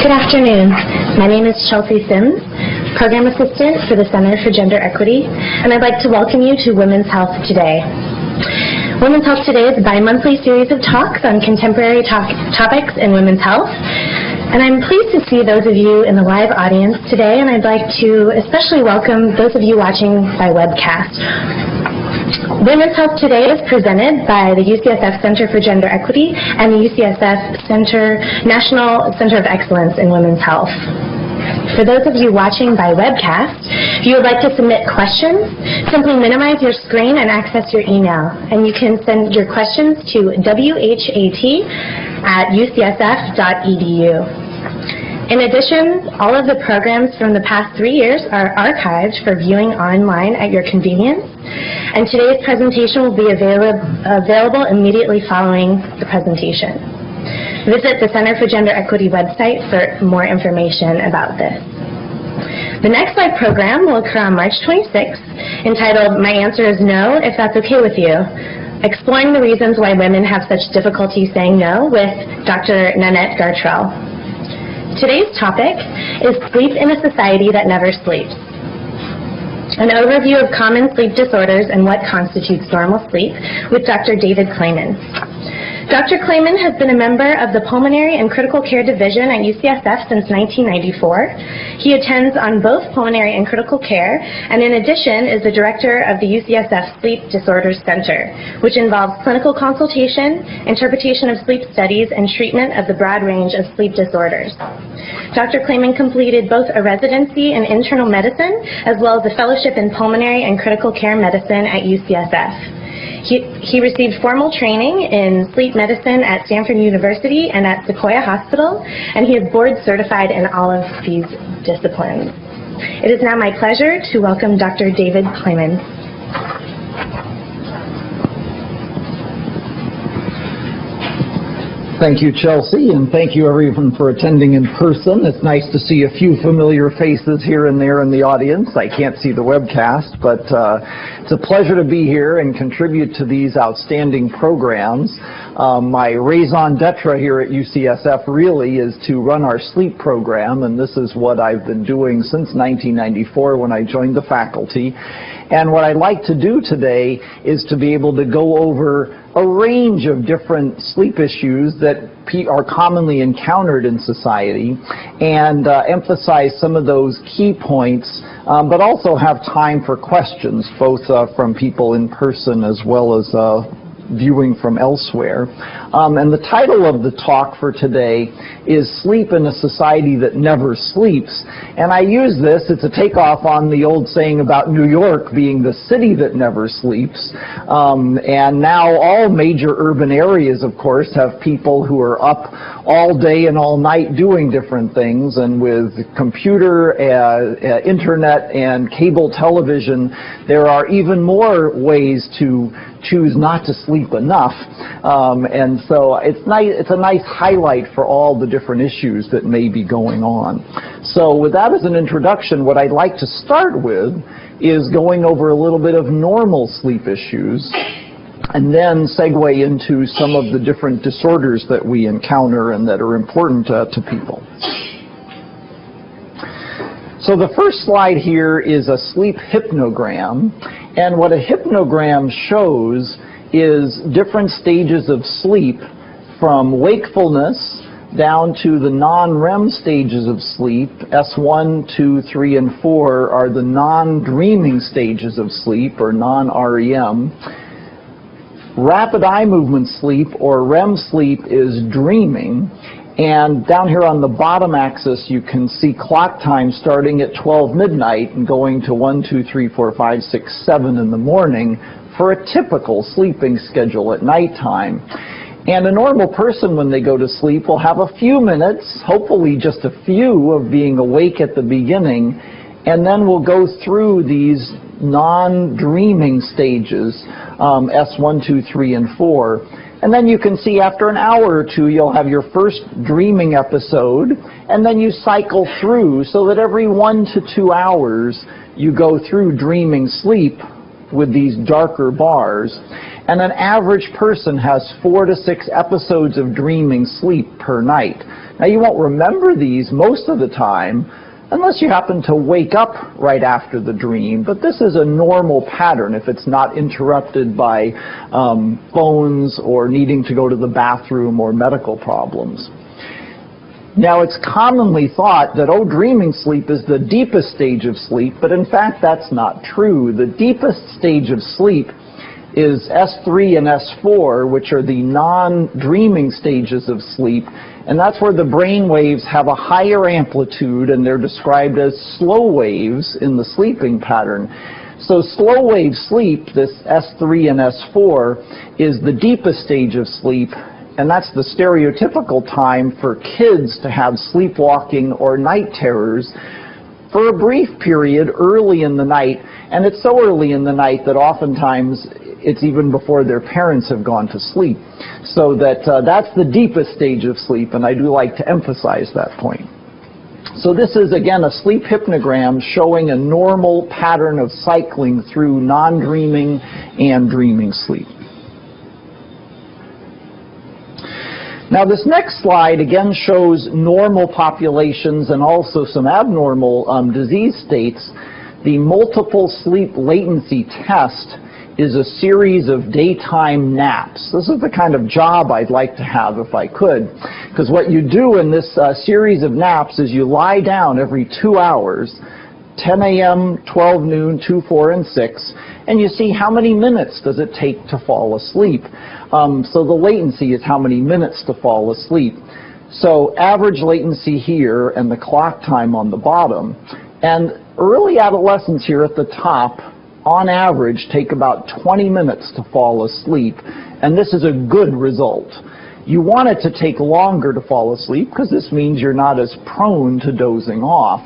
Good afternoon. My name is Chelsea Sims, Program Assistant for the Center for Gender Equity, and I'd like to welcome you to Women's Health Today. Women's Health Today is a bi-monthly series of talks on contemporary topics in women's health, and I'm pleased to see those of you in the live audience today, and I'd like to especially welcome those of you watching by webcast. Women's Health Today is presented by the UCSF Center for Gender Equity and the UCSF National Center of Excellence in Women's Health. For those of you watching by webcast, if you would like to submit questions, simply minimize your screen and access your email. And you can send your questions to what@ucsf.edu. In addition, all of the programs from the past 3 years are archived for viewing online at your convenience, and today's presentation will be available immediately following the presentation. Visit the Center for Gender Equity website for more information about this. The next live program will occur on March 26th, entitled My Answer is No, If That's Okay With You, exploring the reasons why women have such difficulty saying no with Dr. Nanette Gartrell. Today's topic is Sleep in a Society That Never Sleeps, an overview of common sleep disorders and what constitutes normal sleep with Dr. David Clayman. Dr. Clayman has been a member of the Pulmonary and Critical Care Division at UCSF since 1994. He attends on both pulmonary and critical care, and in addition is the director of the UCSF Sleep Disorders Center, which involves clinical consultation, interpretation of sleep studies, and treatment of the broad range of sleep disorders. Dr. Clayman completed both a residency in internal medicine as well as a fellowship in pulmonary and critical care medicine at UCSF. He received formal training in sleep medicine at Stanford University and at Sequoia Hospital, and he is board certified in all of these disciplines. It is now my pleasure to welcome Dr. David Clayman. Thank you, Chelsea, and thank you everyone for attending in person. It's nice to see a few familiar faces here and there in the audience. I can't see the webcast, but it's a pleasure to be here and contribute to these outstanding programs. My raison d'etre here at UCSF really is to run our sleep program, and this is what I've been doing since 1994 when I joined the faculty. And what I'd like to do today is to be able to go over a range of different sleep issues that are commonly encountered in society and emphasize some of those key points, but also have time for questions, both from people in person as well as viewing from elsewhere. And the title of the talk for today is Sleep in a Society That Never Sleeps. And I use this, it's a takeoff on the old saying about New York being the city that never sleeps. And now all major urban areas, of course, have people who are up all day and all night doing different things. And with computer, internet, and cable television, there are even more ways to choose not to sleep enough. And so it's a nice highlight for all the different issues that may be going on. So with that as an introduction, what I'd like to start with is going over a little bit of normal sleep issues, and then segue into some of the different disorders that we encounter and that are important to people. So the first slide here is a sleep hypnogram, and what a hypnogram shows is different stages of sleep from wakefulness down to the non-REM stages of sleep. S1, 2, 3, and 4 are the non-dreaming stages of sleep, or non-REM. Rapid eye movement sleep, or REM sleep, is dreaming. And down here on the bottom axis, you can see clock time starting at 12 midnight and going to 1, 2, 3, 4, 5, 6, 7 in the morning for a typical sleeping schedule at nighttime. And a normal person, when they go to sleep, will have a few minutes, hopefully just a few, of being awake at the beginning, and then we'll go through these non-dreaming stages, S1, 2, 3, and 4. And then you can see after an hour or two, you'll have your first dreaming episode, and then you cycle through so that every 1 to 2 hours, you go through dreaming sleep with these darker bars. And an average person has 4 to 6 episodes of dreaming sleep per night. Now, you won't remember these most of the time unless you happen to wake up right after the dream, but this is a normal pattern if it's not interrupted by phones or needing to go to the bathroom or medical problems. Now, it's commonly thought that, oh, dreaming sleep is the deepest stage of sleep, but in fact, that's not true. The deepest stage of sleep is S3 and S4, which are the non-dreaming stages of sleep, and that's where the brain waves have a higher amplitude, and they're described as slow waves in the sleeping pattern. So slow wave sleep, this S3 and S4, is the deepest stage of sleep, and that's the stereotypical time for kids to have sleepwalking or night terrors for a brief period early in the night. And it's so early in the night that oftentimes it's even before their parents have gone to sleep. So that's the deepest stage of sleep, and I do like to emphasize that point. So this is, again, a sleep hypnogram showing a normal pattern of cycling through non-dreaming and dreaming sleep. Now, this next slide again shows normal populations and also some abnormal disease states. The multiple sleep latency test is a series of daytime naps. This is the kind of job I'd like to have if I could, because what you do in this series of naps is you lie down every 2 hours, 10 a.m., 12 noon, 2, 4, and 6, and you see how many minutes does it take to fall asleep. So the latency is how many minutes to fall asleep. So average latency here and the clock time on the bottom. And early adolescents here at the top, on average, take about 20 minutes to fall asleep, and this is a good result. You want it to take longer to fall asleep because this means you're not as prone to dozing off.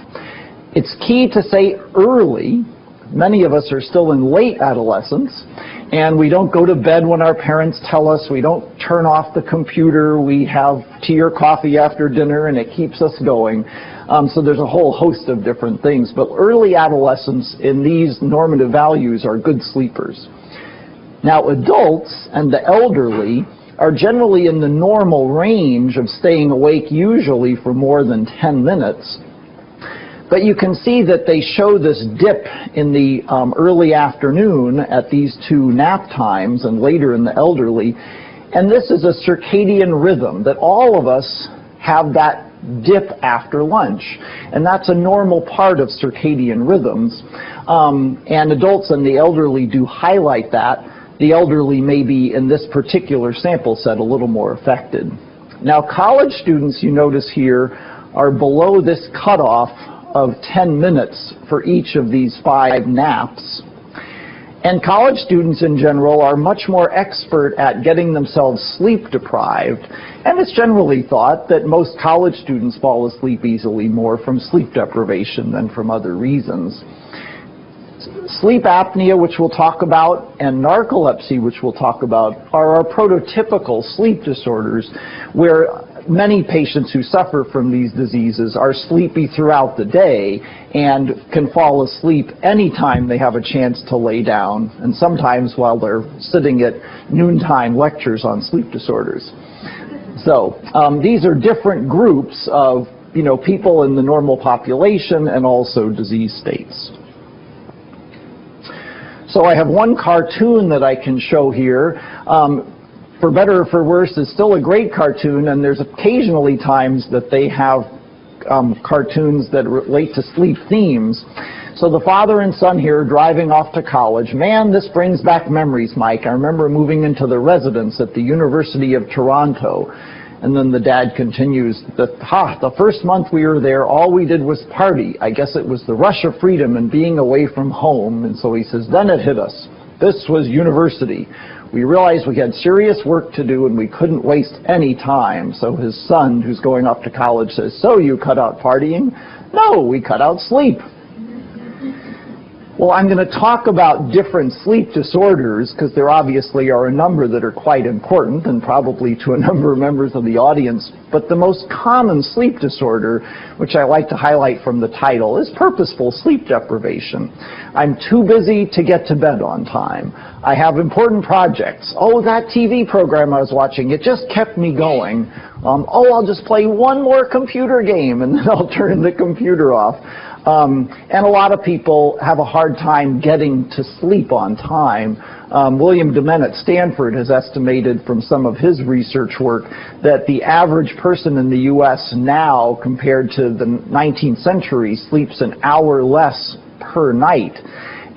It's key to say early. Many of us are still in late adolescence, and we don't go to bed when our parents tell us. We don't turn off the computer. We have tea or coffee after dinner, and it keeps us going. So there's a whole host of different things. But early adolescents in these normative values are good sleepers. Now, adults and the elderly are generally in the normal range of staying awake usually for more than 10 minutes. But you can see that they show this dip in the early afternoon at these two nap times and later in the elderly. And this is a circadian rhythm that all of us have that dip after lunch. And that's a normal part of circadian rhythms. And adults and the elderly do highlight that. The elderly may be, in this particular sample set, a little more affected. Now, college students, you notice here, are below this cutoff of 10 minutes for each of these 5 naps. And college students in general are much more expert at getting themselves sleep deprived, and it's generally thought that most college students fall asleep easily more from sleep deprivation than from other reasons. Sleep apnea, which we'll talk about, and narcolepsy, which we'll talk about, are our prototypical sleep disorders where many patients who suffer from these diseases are sleepy throughout the day and can fall asleep anytime they have a chance to lay down, and sometimes while they're sitting at noontime lectures on sleep disorders. So these are different groups of people in the normal population and also disease states. So I have one cartoon that I can show here. For better or for worse, it's still a great cartoon, and there's occasionally times that they have cartoons that relate to sleep themes. So the father and son here driving off to college. Man, this brings back memories, Mike. I remember moving into the residence at the University of Toronto. And then the dad continues, the first month we were there, all we did was party. I guess it was the rush of freedom and being away from home. And so he says, then it hit us. This was university. We realized we had serious work to do and we couldn't waste any time. So his son, who's going off to college, says, so you cut out partying? No, we cut out sleep. Well, I'm going to talk about different sleep disorders because there obviously are a number that are quite important and probably to a number of members of the audience. But the most common sleep disorder, which I like to highlight from the title, is purposeful sleep deprivation. I'm too busy to get to bed on time. I have important projects. Oh, that TV program I was watching, it just kept me going. Oh, I'll just play one more computer game and then I'll turn the computer off. And a lot of people have a hard time getting to sleep on time. William Demen at Stanford has estimated from some of his research work that the average person in the U.S. now, compared to the 19th century, sleeps an hour less per night.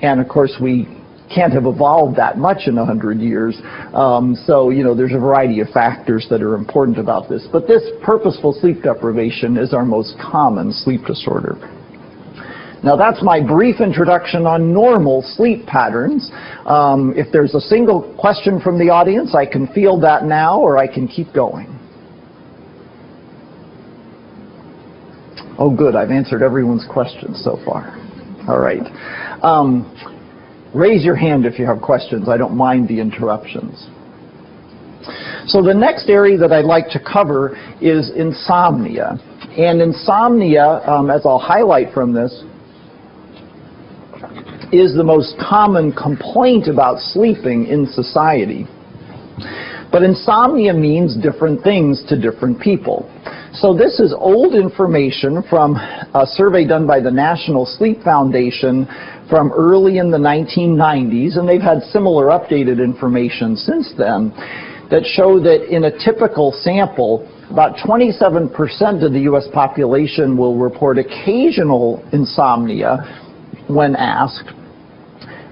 And of course, we can't have evolved that much in 100 years. So, you know, there's a variety of factors that are important about this. But this purposeful sleep deprivation is our most common sleep disorder. Now, that's my brief introduction on normal sleep patterns. If there's a single question from the audience, I can field that now, or I can keep going. Oh, good. I've answered everyone's questions so far. All right. Raise your hand if you have questions. I don't mind the interruptions. So the next area that I'd like to cover is insomnia. And insomnia, as I'll highlight from this, is the most common complaint about sleeping in society. But insomnia means different things to different people. So this is old information from a survey done by the National Sleep Foundation from early in the 1990s, and they've had similar updated information since then that show that in a typical sample, about 27% of the U.S. population will report occasional insomnia when asked,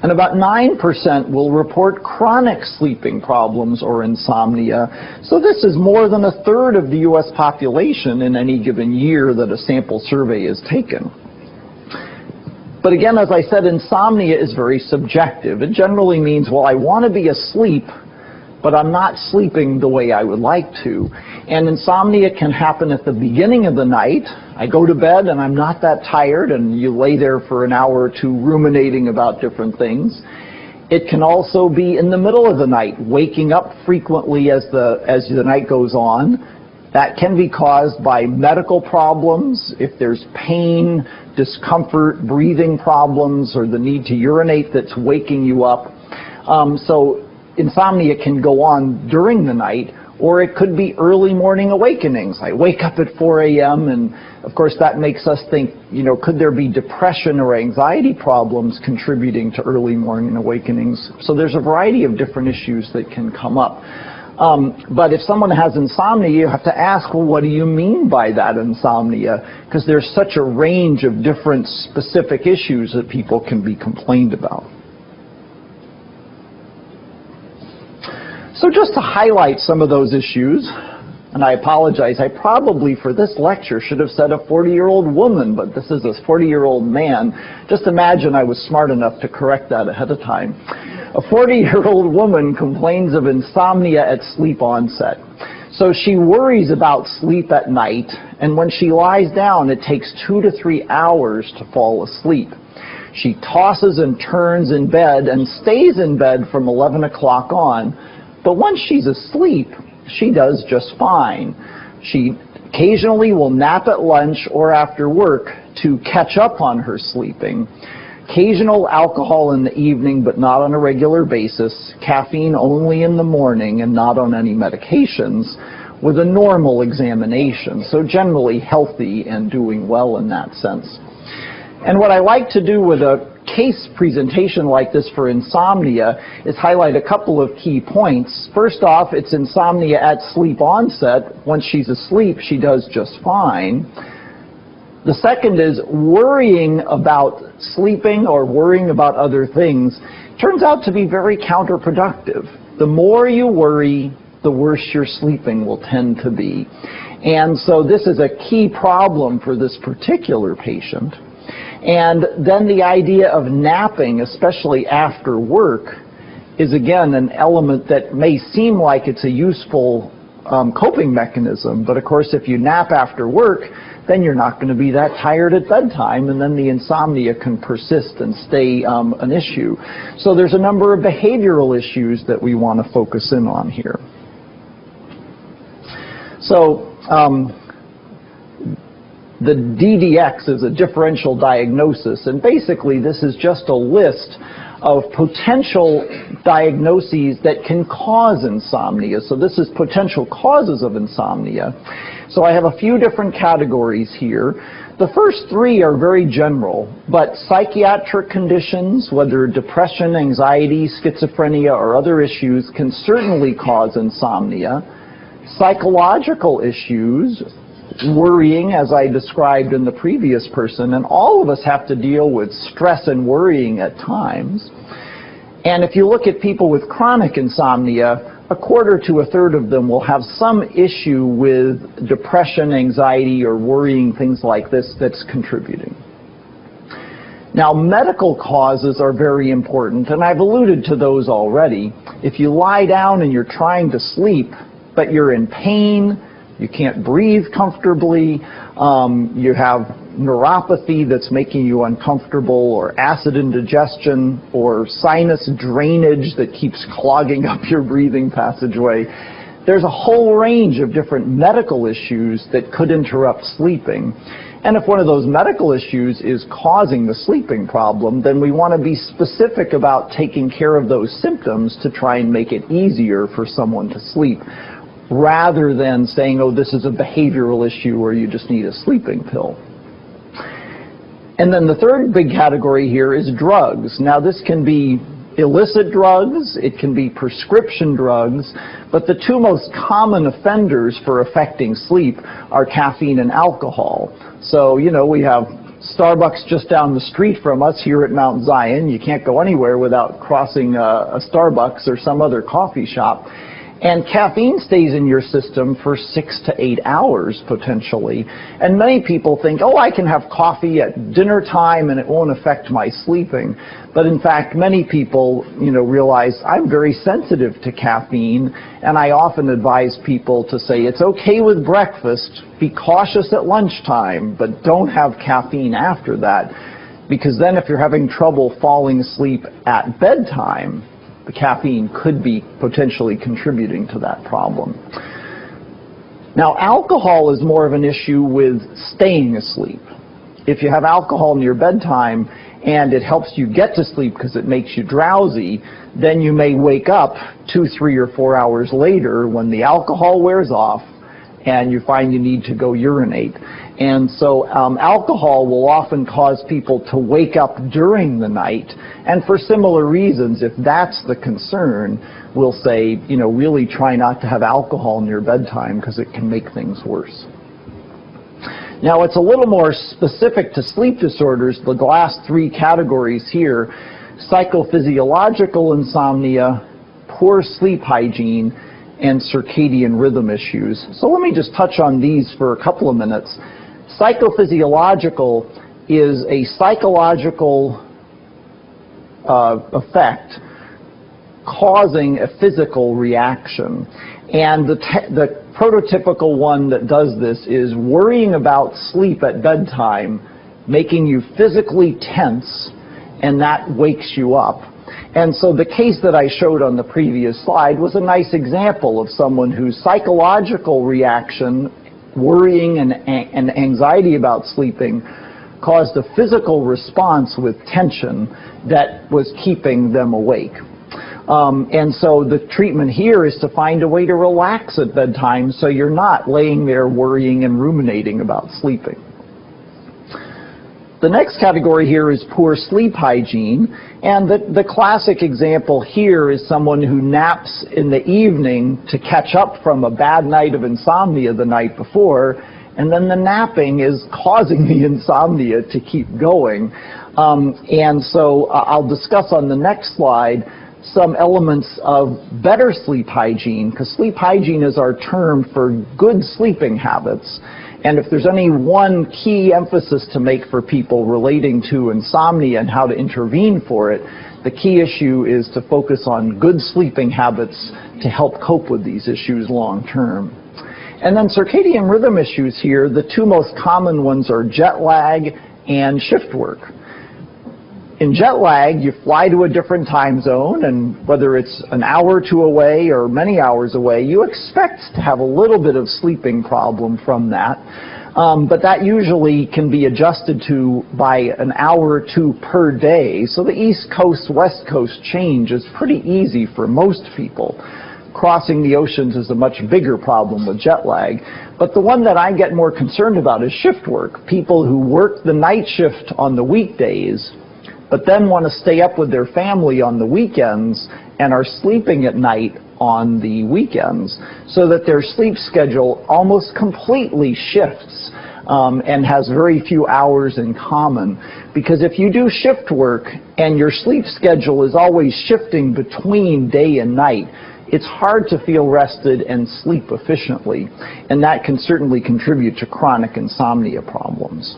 and about 9% will report chronic sleeping problems or insomnia. So this is more than a third of the U.S. population in any given year that a sample survey is taken. But again, as I said, insomnia is very subjective. It generally means, well, I want to be asleep, but I'm not sleeping the way I would like to. And insomnia can happen at the beginning of the night. I go to bed and I'm not that tired, and you lay there for an hour or two ruminating about different things. It can also be in the middle of the night, waking up frequently as the night goes on. That can be caused by medical problems, if there's pain, discomfort, breathing problems, or the need to urinate that's waking you up. So insomnia can go on during the night, or it could be early morning awakenings. I wake up at 4 a.m. and of course that makes us think, you know, could there be depression or anxiety problems contributing to early morning awakenings? So there's a variety of different issues that can come up. But if someone has insomnia, you have to ask, well, what do you mean by that insomnia? Because there's such a range of different specific issues that people can be complained about. So just to highlight some of those issues, and I apologize, I probably for this lecture should have said a 40-year-old woman, but this is a 40-year-old man. Just imagine I was smart enough to correct that ahead of time. A 40-year-old woman complains of insomnia at sleep onset. So she worries about sleep at night, and when she lies down, it takes 2 to 3 hours to fall asleep. She tosses and turns in bed and stays in bed from 11 o'clock on. But once she's asleep, she does just fine. She occasionally will nap at lunch or after work to catch up on her sleeping. Occasional alcohol in the evening, but not on a regular basis. Caffeine only in the morning and not on any medications, with a normal examination. So generally healthy and doing well in that sense. And what I like to do with a case presentation like this for insomnia is highlight a couple of key points. First off, it's insomnia at sleep onset. Once she's asleep, she does just fine. The second is worrying about sleeping or worrying about other things turns out to be very counterproductive. The more you worry, the worse your sleeping will tend to be. And so this is a key problem for this particular patient. And then the idea of napping, especially after work, is again an element that may seem like it's a useful coping mechanism. But of course, if you nap after work, then you're not going to be that tired at bedtime, and then the insomnia can persist and stay an issue. So there's a number of behavioral issues that we want to focus in on here. So the DDX is a differential diagnosis, and basically this is just a list of potential diagnoses that can cause insomnia. So this is potential causes of insomnia. So I have a few different categories here. The first three are very general, but psychiatric conditions, whether depression, anxiety, schizophrenia, or other issues, can certainly cause insomnia. Psychological issues, worrying, as I described in the previous person, and all of us have to deal with stress and worrying at times. And if you look at people with chronic insomnia, a quarter to a third of them will have some issue with depression, anxiety, or worrying, things like this, that's contributing. Now, medical causes are very important, and I've alluded to those already. If you lie down and you're trying to sleep, but you're in pain, you can't breathe comfortably, you have neuropathy that's making you uncomfortable, or acid indigestion, or sinus drainage that keeps clogging up your breathing passageway. There's a whole range of different medical issues that could interrupt sleeping. And if one of those medical issues is causing the sleeping problem, then we want to be specific about taking care of those symptoms to try and make it easier for someone to sleep, rather than saying, oh, this is a behavioral issue where you just need a sleeping pill. And then the third big category here is drugs. Now, this can be illicit drugs, it can be prescription drugs, but the two most common offenders for affecting sleep are caffeine and alcohol. So, you know, we have Starbucks just down the street from us here at Mount Zion. You can't go anywhere without crossing a Starbucks or some other coffee shop. And caffeine stays in your system for 6 to 8 hours, potentially. And many people think, oh, I can have coffee at dinner time and it won't affect my sleeping. But in fact, many people, realize I'm very sensitive to caffeine, and I often advise people to say it's okay with breakfast, be cautious at lunchtime, but don't have caffeine after that. Because then if you're having trouble falling asleep at bedtime, the caffeine could be potentially contributing to that problem. Now, alcohol is more of an issue with staying asleep. If you have alcohol near bedtime and it helps you get to sleep because it makes you drowsy, then you may wake up 2, 3, or 4 hours later when the alcohol wears off and you find you need to go urinate. And so alcohol will often cause people to wake up during the night. And for similar reasons, if that's the concern, we'll say, really try not to have alcohol near bedtime because it can make things worse. Now, it's a little more specific to sleep disorders, the last 3 categories here: psychophysiological insomnia, poor sleep hygiene, and circadian rhythm issues. So let me just touch on these for a couple of minutes. Psychophysiological is a psychological effect causing a physical reaction. And the prototypical one that does this is worrying about sleep at bedtime, making you physically tense, and that wakes you up. And so the case that I showed on the previous slide was a nice example of someone whose psychological reaction, worrying and anxiety about sleeping, caused a physical response with tension that was keeping them awake. And so the treatment here is to find a way to relax at bedtime so you're not laying there worrying and ruminating about sleeping. The next category here is poor sleep hygiene, and the classic example here is someone who naps in the evening to catch up from a bad night of insomnia the night before, and then the napping is causing the insomnia to keep going. And so I'll discuss on the next slide some elements of better sleep hygiene, because sleep hygiene is our term for good sleeping habits. And if there's any one key emphasis to make for people relating to insomnia and how to intervene for it, the key issue is to focus on good sleeping habits to help cope with these issues long term. And then circadian rhythm issues here, the two most common ones are jet lag and shift work. In jet lag, you fly to a different time zone, and whether it's an hour or two away or many hours away, you expect to have a little bit of sleeping problem from that. But that usually can be adjusted to by an hour or two per day. So the East Coast, West Coast change is pretty easy for most people. Crossing the oceans is a much bigger problem with jet lag. But the one that I get more concerned about is shift work. People who work the night shift on the weekdays, but then want to stay up with their family on the weekends and are sleeping at night on the weekends, so that their sleep schedule almost completely shifts and has very few hours in common. Because if you do shift work and your sleep schedule is always shifting between day and night, it's hard to feel rested and sleep efficiently, and that can certainly contribute to chronic insomnia problems.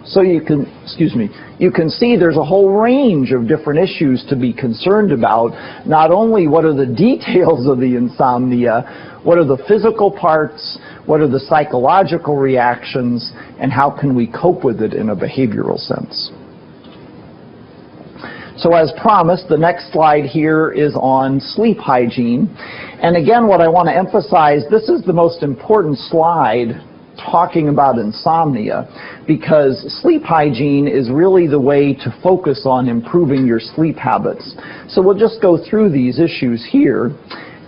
So you can see there's a whole range of different issues to be concerned about. Not only what are the details of the insomnia, what are the physical parts, what are the psychological reactions, and how can we cope with it in a behavioral sense. So as promised, the next slide here is on sleep hygiene. And again, what I want to emphasize, this is the most important slide talking about insomnia, because sleep hygiene is really the way to focus on improving your sleep habits. So we'll just go through these issues here.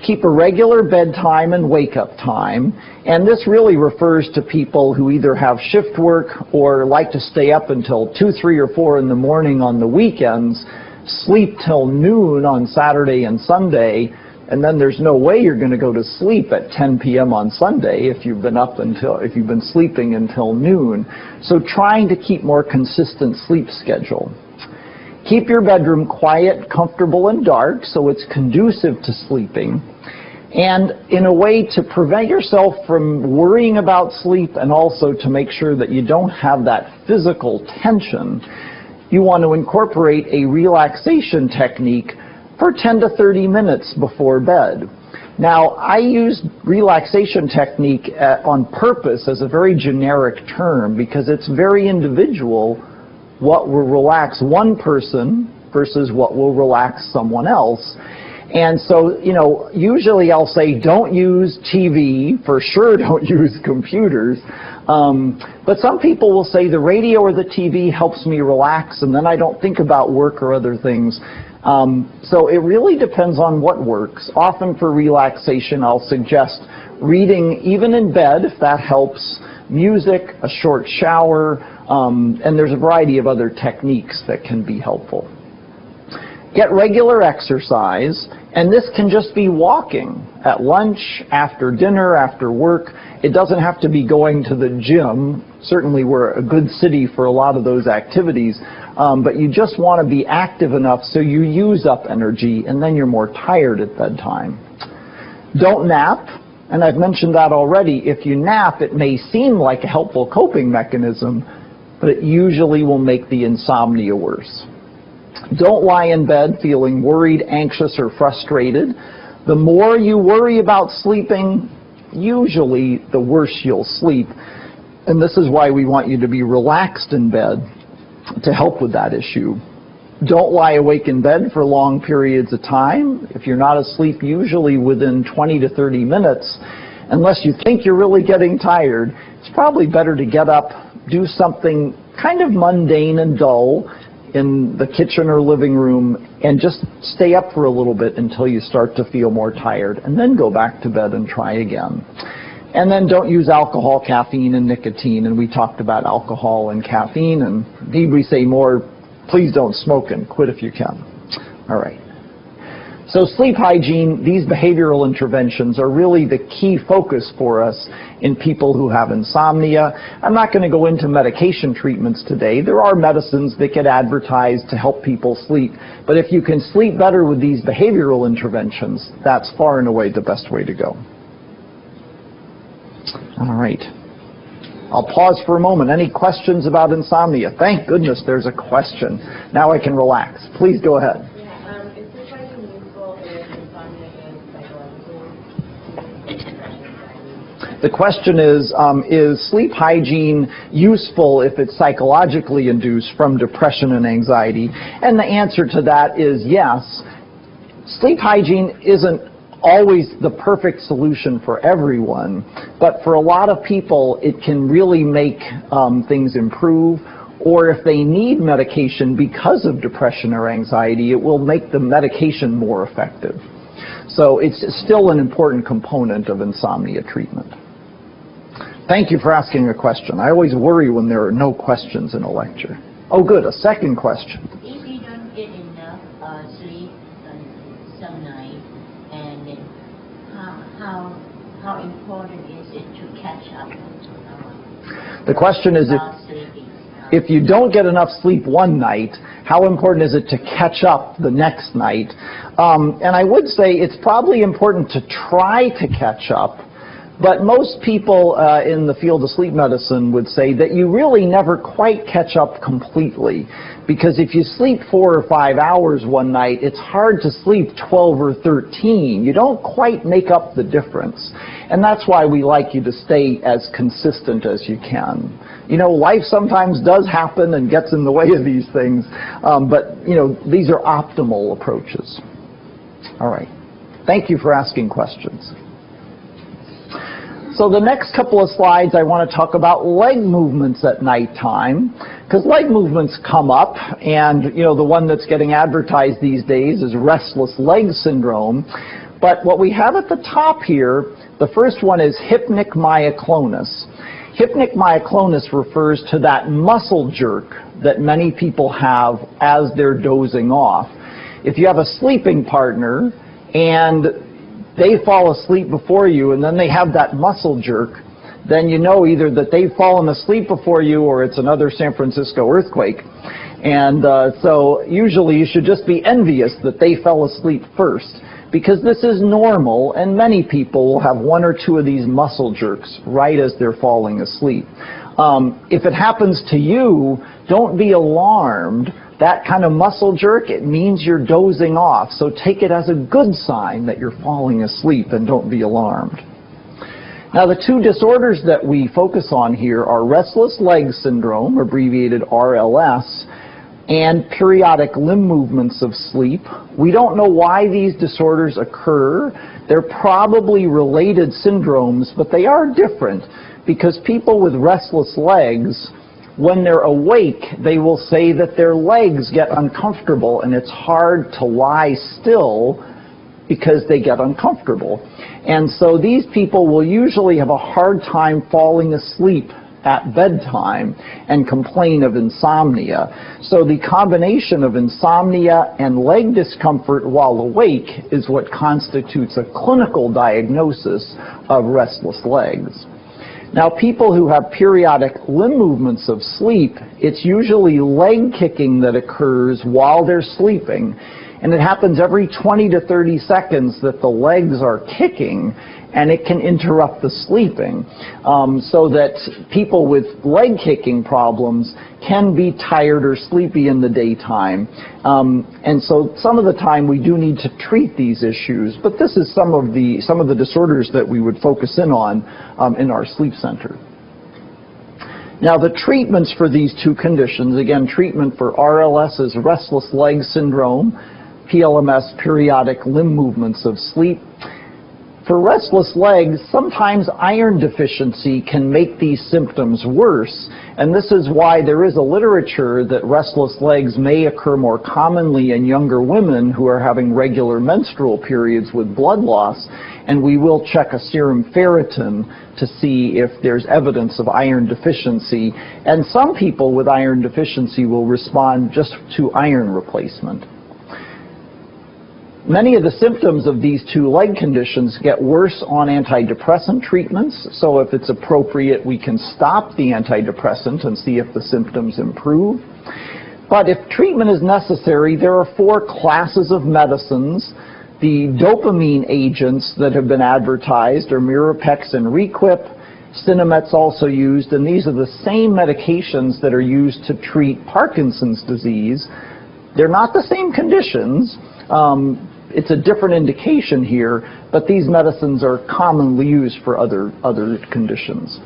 Keep a regular bedtime and wake-up time, and this really refers to people who either have shift work or like to stay up until 2, 3, or 4 in the morning on the weekends, sleep till noon on Saturday and Sunday, and then there's no way you're going to go to sleep at 10 p.m. on Sunday if you've been sleeping until noon. So trying to keep more consistent sleep schedule. Keep your bedroom quiet, comfortable, and dark so it's conducive to sleeping. And in a way to prevent yourself from worrying about sleep, and also to make sure that you don't have that physical tension, you want to incorporate a relaxation technique for 10 to 30 minutes before bed. Now, I use relaxation technique on purpose as a very generic term, because it's very individual what will relax one person versus what will relax someone else. And so, usually I'll say don't use TV, for sure don't use computers, but some people will say the radio or the TV helps me relax, and then I don't think about work or other things. So it really depends on what works. Often for relaxation, I'll suggest reading even in bed, if that helps, music, a short shower, and there's a variety of other techniques that can be helpful. Get regular exercise, and this can just be walking at lunch, after dinner, after work. It doesn't have to be going to the gym. Certainly we're a good city for a lot of those activities, but you just want to be active enough so you use up energy, and then you're more tired at bedtime. Don't nap, and I've mentioned that already. If you nap, it may seem like a helpful coping mechanism, but it usually will make the insomnia worse. Don't lie in bed feeling worried, anxious, or frustrated. The more you worry about sleeping, usually the worse you'll sleep. And this is why we want you to be relaxed in bed to help with that issue. Don't lie awake in bed for long periods of time. If you're not asleep, usually within 20 to 30 minutes, unless you think you're really getting tired, it's probably better to get up, do something kind of mundane and dull in the kitchen or living room, and just stay up for a little bit until you start to feel more tired, and then go back to bed and try again. And then don't use alcohol, caffeine, and nicotine, and we talked about alcohol and caffeine, and need we say more, please don't smoke and quit if you can. All right. So sleep hygiene, these behavioral interventions are really the key focus for us in people who have insomnia. I'm not going to go into medication treatments today. There are medicines that get advertised to help people sleep, but if you can sleep better with these behavioral interventions, that's far and away the best way to go. All right. I'll pause for a moment. Any questions about insomnia? Thank goodness there's a question. Now I can relax. Please go ahead. Is sleep hygiene useful if insomnia is psychological? The question is sleep hygiene useful if it's psychologically induced from depression and anxiety? And the answer to that is yes. Sleep hygiene isn't always the perfect solution for everyone, but for a lot of people it can really make things improve, or if they need medication because of depression or anxiety, it will make the medication more effective. So it's still an important component of insomnia treatment. Thank you for asking a question. I always worry when there are no questions in a lecture. Oh good, a second question. If you don't get enough sleep some night, and then how important is it to catch up? The question is if you don't get enough sleep one night, how important is it to catch up the next night? And I would say it's probably important to try to catch up, but most people in the field of sleep medicine would say that you really never quite catch up completely, because if you sleep 4 or 5 hours one night, it's hard to sleep 12 or 13. You don't quite make up the difference. And that's why we like you to stay as consistent as you can. You know, life sometimes does happen and gets in the way of these things, but, you know, these are optimal approaches. All right. Thank you for asking questions. So the next couple of slides, I want to talk about leg movements at nighttime, because leg movements come up, and, you know, the one that's getting advertised these days is restless leg syndrome. But what we have at the top here, the first one is hypnic myoclonus. Hypnic myoclonus refers to that muscle jerk that many people have as they're dozing off. If you have a sleeping partner and they fall asleep before you and then they have that muscle jerk, then you know either that they've fallen asleep before you or it's another San Francisco earthquake. And so usually you should just be envious that they fell asleep first, because this is normal, and many people will have 1 or 2 of these muscle jerks right as they're falling asleep. If it happens to you, don't be alarmed. That kind of muscle jerk, it means you're dozing off. So take it as a good sign that you're falling asleep, and don't be alarmed. Now, the 2 disorders that we focus on here are restless leg syndrome, abbreviated RLS, and periodic limb movements of sleep. We don't know why these disorders occur. They're probably related syndromes, but they are different, because people with restless legs, when they're awake, they will say that their legs get uncomfortable and it's hard to lie still because they get uncomfortable. And so these people will usually have a hard time falling asleep at bedtime and complain of insomnia. So the combination of insomnia and leg discomfort while awake is what constitutes a clinical diagnosis of restless legs. Now, people who have periodic limb movements of sleep, it's usually leg kicking that occurs while they're sleeping, and it happens every 20 to 30 seconds that the legs are kicking, and it can interrupt the sleeping, so that people with leg kicking problems can be tired or sleepy in the daytime. And so some of the time we do need to treat these issues, but this is some of the disorders that we would focus in on in our sleep center. Now, the treatments for these 2 conditions, again, treatment for RLS is restless leg syndrome, PLMS, periodic limb movements of sleep. For restless legs, sometimes iron deficiency can make these symptoms worse, and this is why there is a literature that restless legs may occur more commonly in younger women who are having regular menstrual periods with blood loss, and we will check a serum ferritin to see if there's evidence of iron deficiency, and some people with iron deficiency will respond just to iron replacement. Many of the symptoms of these 2 leg conditions get worse on antidepressant treatments, so if it's appropriate, we can stop the antidepressant and see if the symptoms improve. But if treatment is necessary, there are 4 classes of medicines. The dopamine agents that have been advertised are Mirapex and Requip. Cinemet's also used, and these are the same medications that are used to treat Parkinson's disease. They're not the same conditions. it's a different indication here, but these medicines are commonly used for other conditions.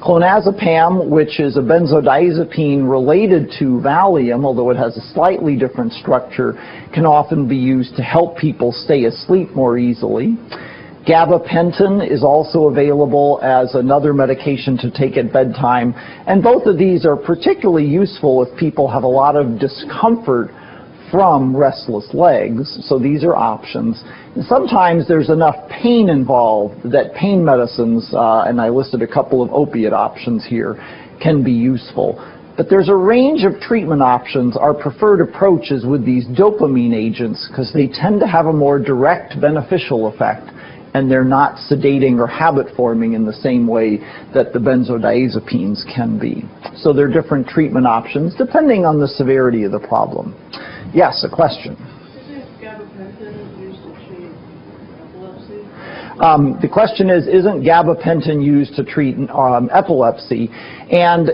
Clonazepam, which is a benzodiazepine related to Valium, although it has a slightly different structure, can often be used to help people stay asleep more easily. Gabapentin is also available as another medication to take at bedtime, and both of these are particularly useful if people have a lot of discomfort from restless legs, so these are options. And sometimes there's enough pain involved that pain medicines, and I listed a couple of opiate options here, can be useful. But there's a range of treatment options. Our preferred approach is with these dopamine agents because they tend to have a more direct beneficial effect, and they're not sedating or habit forming in the same way that the benzodiazepines can be. So there are different treatment options depending on the severity of the problem. Yes, a question. Isn't gabapentin used to treat epilepsy? The question is, isn't gabapentin used to treat epilepsy? And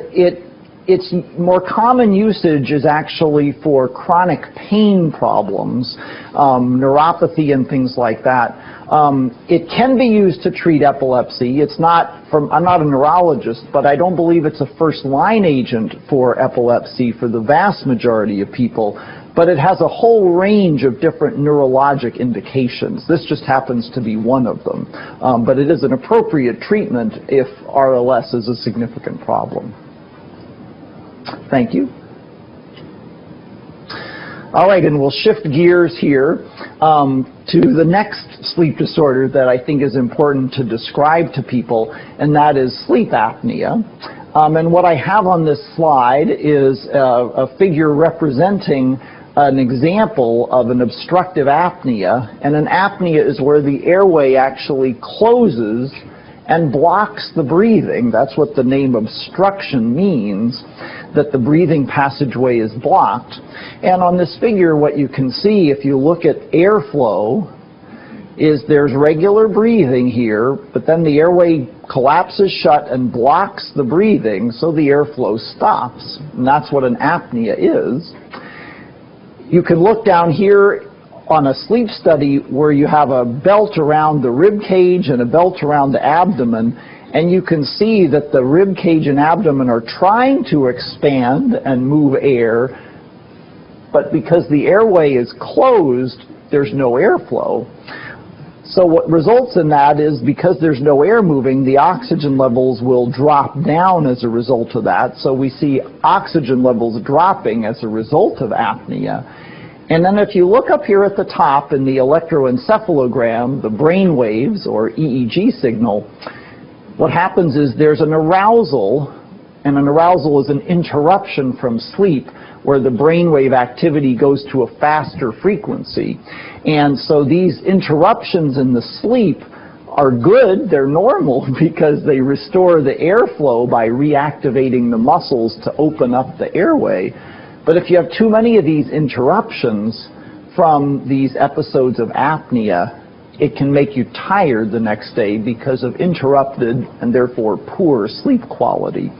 its more common usage is actually for chronic pain problems, neuropathy and things like that. It can be used to treat epilepsy. It's not I'm not a neurologist, but I don't believe it's a first-line agent for epilepsy for the vast majority of people. But it has a whole range of different neurologic indications. This just happens to be one of them. But it is an appropriate treatment if RLS is a significant problem. Thank you. All right, and we'll shift gears here to the next sleep disorder that I think is important to describe to people, and that is sleep apnea. And what I have on this slide is a figure representing an example of an obstructive apnea, and an apnea is where the airway actually closes and blocks the breathing. That's what the name obstruction means, that the breathing passageway is blocked. And on this figure, what you can see if you look at airflow is there's regular breathing here, but then the airway collapses shut and blocks the breathing, so the airflow stops. And that's what an apnea is. You can look down here on a sleep study where you have a belt around the rib cage and a belt around the abdomen, and you can see that the rib cage and abdomen are trying to expand and move air, but because the airway is closed, there's no airflow. So what results in that is because there's no air moving, the oxygen levels will drop down as a result of that. So we see oxygen levels dropping as a result of apnea. And then if you look up here at the top in the electroencephalogram, the brain waves or EEG signal, what happens is there's an arousal, and an arousal is an interruption from sleep where the brainwave activity goes to a faster frequency. And so these interruptions in the sleep are good, they're normal, because they restore the airflow by reactivating the muscles to open up the airway. But if you have too many of these interruptions from these episodes of apnea, it can make you tired the next day because of interrupted and therefore poor sleep quality.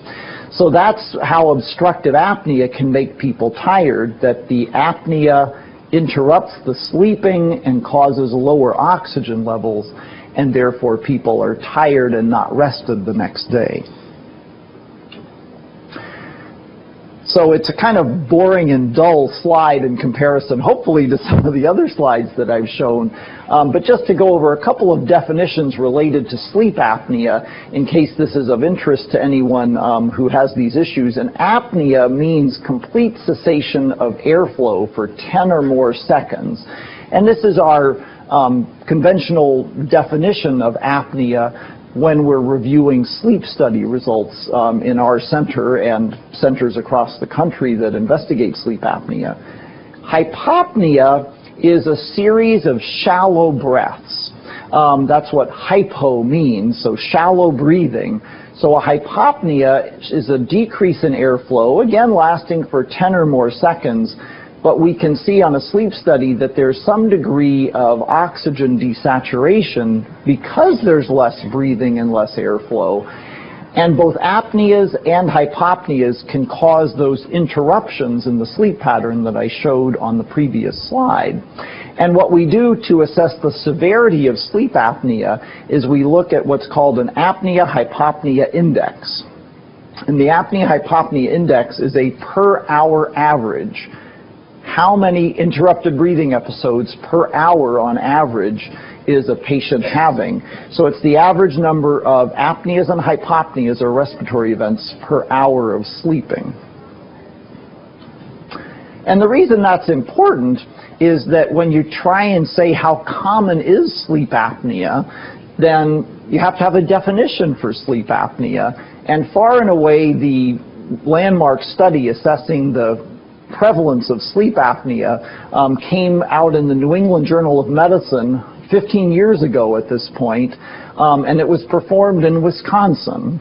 So that's how obstructive apnea can make people tired, that the apnea interrupts the sleeping and causes lower oxygen levels, and therefore people are tired and not rested the next day. So it's a kind of boring and dull slide in comparison, hopefully, to some of the other slides that I've shown. But just to go over a couple of definitions related to sleep apnea, in case this is of interest to anyone who has these issues. And apnea means complete cessation of airflow for 10 or more seconds. And this is our conventional definition of apnea when we're reviewing sleep study results in our center and centers across the country that investigate sleep apnea. Hypopnea is a series of shallow breaths. That's what hypo means, so shallow breathing. So a hypopnea is a decrease in airflow, again lasting for 10 or more seconds, but we can see on a sleep study that there's some degree of oxygen desaturation because there's less breathing and less airflow. And both apneas and hypopneas can cause those interruptions in the sleep pattern that I showed on the previous slide. And what we do to assess the severity of sleep apnea is we look at what's called an apnea-hypopnea index. And the apnea-hypopnea index is a per-hour average. How many interrupted breathing episodes per hour on average is a patient having? So it's the average number of apneas and hypopneas, or respiratory events, per hour of sleeping. And the reason that's important is that when you try and say how common is sleep apnea, then you have to have a definition for sleep apnea. And far and away, the landmark study assessing the prevalence of sleep apnea came out in the New England Journal of Medicine 15 years ago at this point, and it was performed in Wisconsin.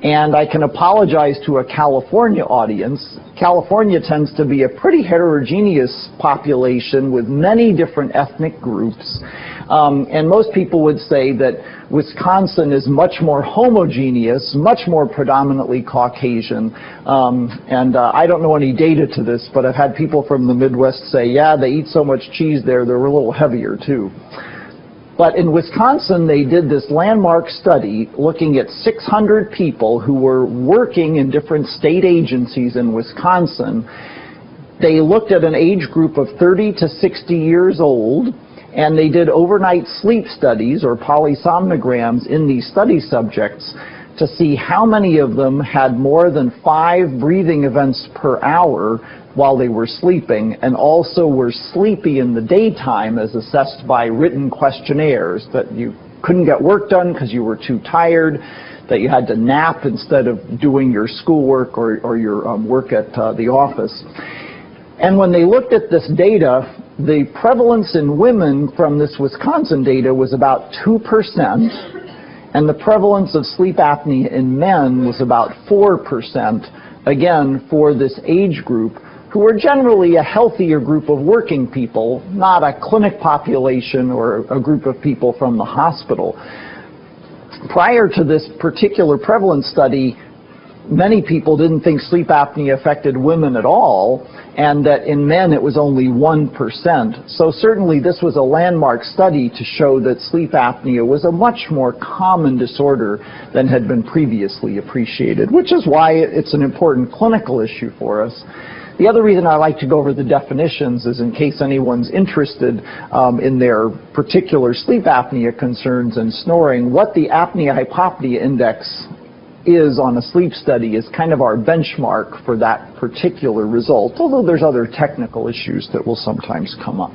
And I can apologize to a California audience. California tends to be a pretty heterogeneous population with many different ethnic groups. And most people would say that Wisconsin is much more homogeneous, much more predominantly Caucasian. I don't know any data to this, but I've had people from the Midwest say, yeah, they eat so much cheese there, they're a little heavier too. But in Wisconsin, they did this landmark study looking at 600 people who were working in different state agencies in Wisconsin. They looked at an age group of 30 to 60 years old, and they did overnight sleep studies, or polysomnograms, in these study subjects to see how many of them had more than 5 breathing events per hour while they were sleeping, and also were sleepy in the daytime as assessed by written questionnaires, that you couldn't get work done because you were too tired, that you had to nap instead of doing your schoolwork or your work at the office. And when they looked at this data, the prevalence in women from this Wisconsin data was about 2%, and the prevalence of sleep apnea in men was about 4%, again, for this age group, who are generally a healthier group of working people, not a clinic population or a group of people from the hospital. Prior to this particular prevalence study, many people didn't think sleep apnea affected women at all, and that in men it was only 1%. So certainly this was a landmark study to show that sleep apnea was a much more common disorder than had been previously appreciated, which is why it's an important clinical issue for us. The other reason I like to go over the definitions is in case anyone's interested in their particular sleep apnea concerns and snoring, what the apnea-hypopnea index is on a sleep study is kind of our benchmark for that particular result, although there's other technical issues that will sometimes come up.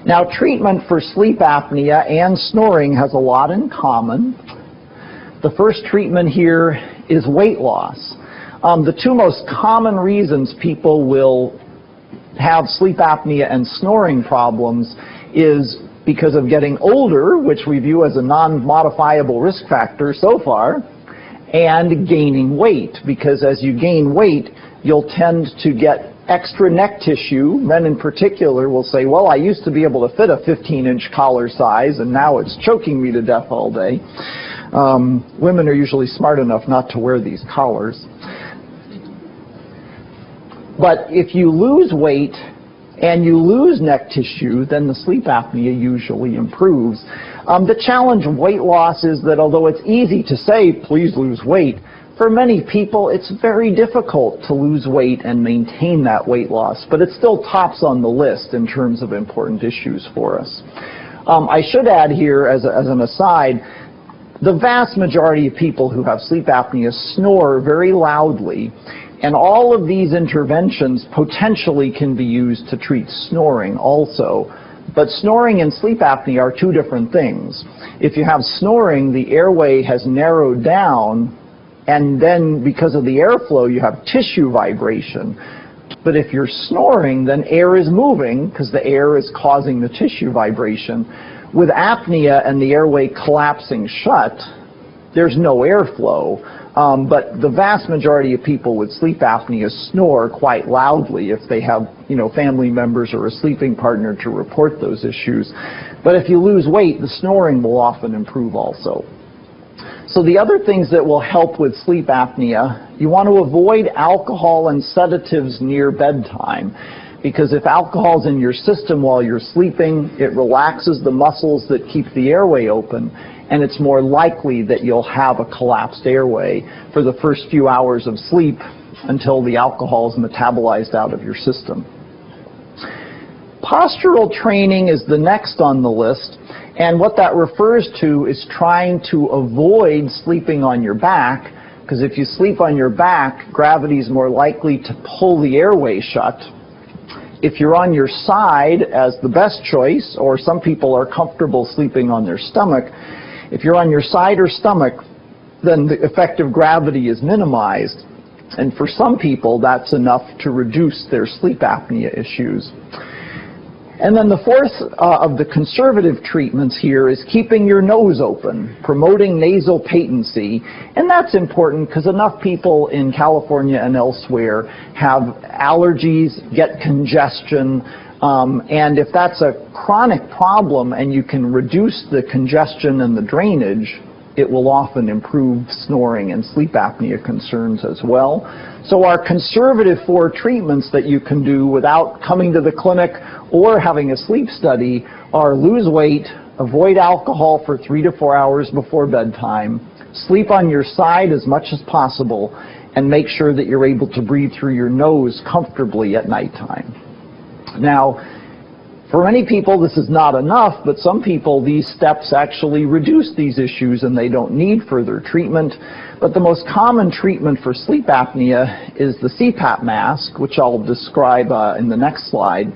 Now, treatment for sleep apnea and snoring has a lot in common. The first treatment here is weight loss. The two most common reasons people will have sleep apnea and snoring problems is because of getting older, which we view as a non-modifiable risk factor so far, and gaining weight, because as you gain weight, you'll tend to get extra neck tissue. Men in particular will say, well, I used to be able to fit a 15-inch collar size, and now it's choking me to death all day. Women are usually smart enough not to wear these collars. But if you lose weight and you lose neck tissue, then the sleep apnea usually improves. The challenge of weight loss is that although it's easy to say, please lose weight, for many people it's very difficult to lose weight and maintain that weight loss, but it still tops on the list in terms of important issues for us. I should add here, as an aside, the vast majority of people who have sleep apnea snore very loudly, and all of these interventions potentially can be used to treat snoring also. But snoring and sleep apnea are two different things. If you have snoring, the airway has narrowed down, and then because of the airflow, you have tissue vibration. But if you're snoring, then air is moving because the air is causing the tissue vibration. With apnea and the airway collapsing shut, there's no airflow. But the vast majority of people with sleep apnea snore quite loudly if they have, family members or a sleeping partner to report those issues. But if you lose weight, the snoring will often improve also. So the other things that will help with sleep apnea, you want to avoid alcohol and sedatives near bedtime. Because if alcohol's in your system while you're sleeping, it relaxes the muscles that keep the airway open, and it's more likely that you'll have a collapsed airway for the first few hours of sleep until the alcohol is metabolized out of your system. Postural training is the next on the list, and what that refers to is trying to avoid sleeping on your back, because if you sleep on your back, gravity is more likely to pull the airway shut. If you're on your side as the best choice, or some people are comfortable sleeping on their stomach, if you're on your side or stomach, then the effective gravity is minimized. And for some people, that's enough to reduce their sleep apnea issues. And then the fourth of the conservative treatments here is keeping your nose open, promoting nasal patency. And that's important because enough people in California and elsewhere have allergies, get congestion, and if that's a chronic problem and you can reduce the congestion and the drainage, it will often improve snoring and sleep apnea concerns as well. So our conservative 4 treatments that you can do without coming to the clinic or having a sleep study are lose weight, avoid alcohol for 3 to 4 hours before bedtime, sleep on your side as much as possible, and make sure that you're able to breathe through your nose comfortably at nighttime. Now, for many people, this is not enough, but some people, these steps actually reduce these issues and they don't need further treatment. But the most common treatment for sleep apnea is the CPAP mask, which I'll describe in the next slide.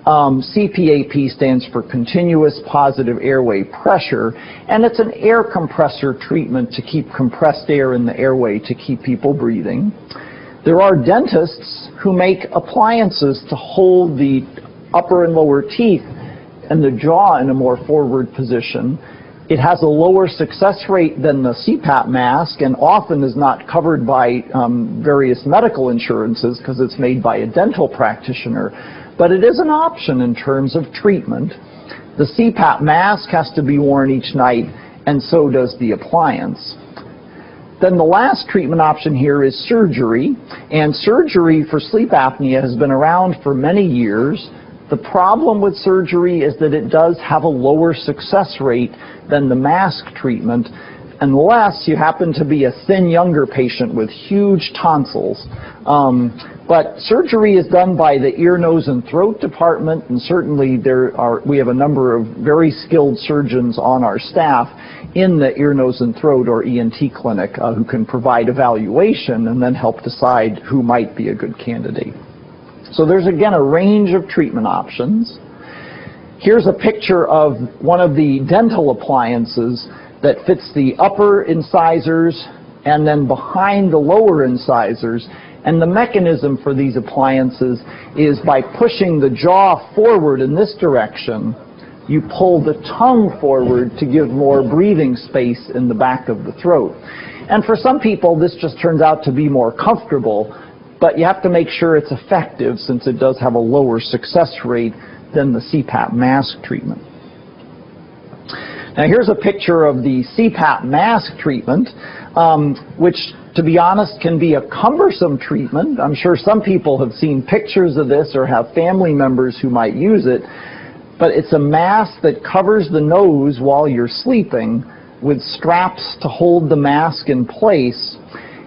CPAP stands for Continuous Positive Airway Pressure, and it's an air compressor treatment to keep compressed air in the airway to keep people breathing. There are dentists who make appliances to hold the upper and lower teeth and the jaw in a more forward position. It has a lower success rate than the CPAP mask and often is not covered by various medical insurances because it's made by a dental practitioner. But it is an option in terms of treatment. The CPAP mask has to be worn each night, and so does the appliance. Then the last treatment option here is surgery, and surgery for sleep apnea has been around for many years. The problem with surgery is that it does have a lower success rate than the mask treatment, unless you happen to be a thin younger patient with huge tonsils. But surgery is done by the ear, nose, and throat department, and certainly we have a number of very skilled surgeons on our staff in the ear, nose, and throat, or ENT clinic, who can provide evaluation and then help decide who might be a good candidate. So there's again a range of treatment options. Here's a picture of one of the dental appliances that fits the upper incisors and then behind the lower incisors. And the mechanism for these appliances is by pushing the jaw forward in this direction, you pull the tongue forward to give more breathing space in the back of the throat. And for some people, this just turns out to be more comfortable, but you have to make sure it's effective since it does have a lower success rate than the CPAP mask treatment. Now here's a picture of the CPAP mask treatment, which, to be honest, can be a cumbersome treatment. I'm sure some people have seen pictures of this or have family members who might use it, but it's a mask that covers the nose while you're sleeping with straps to hold the mask in place.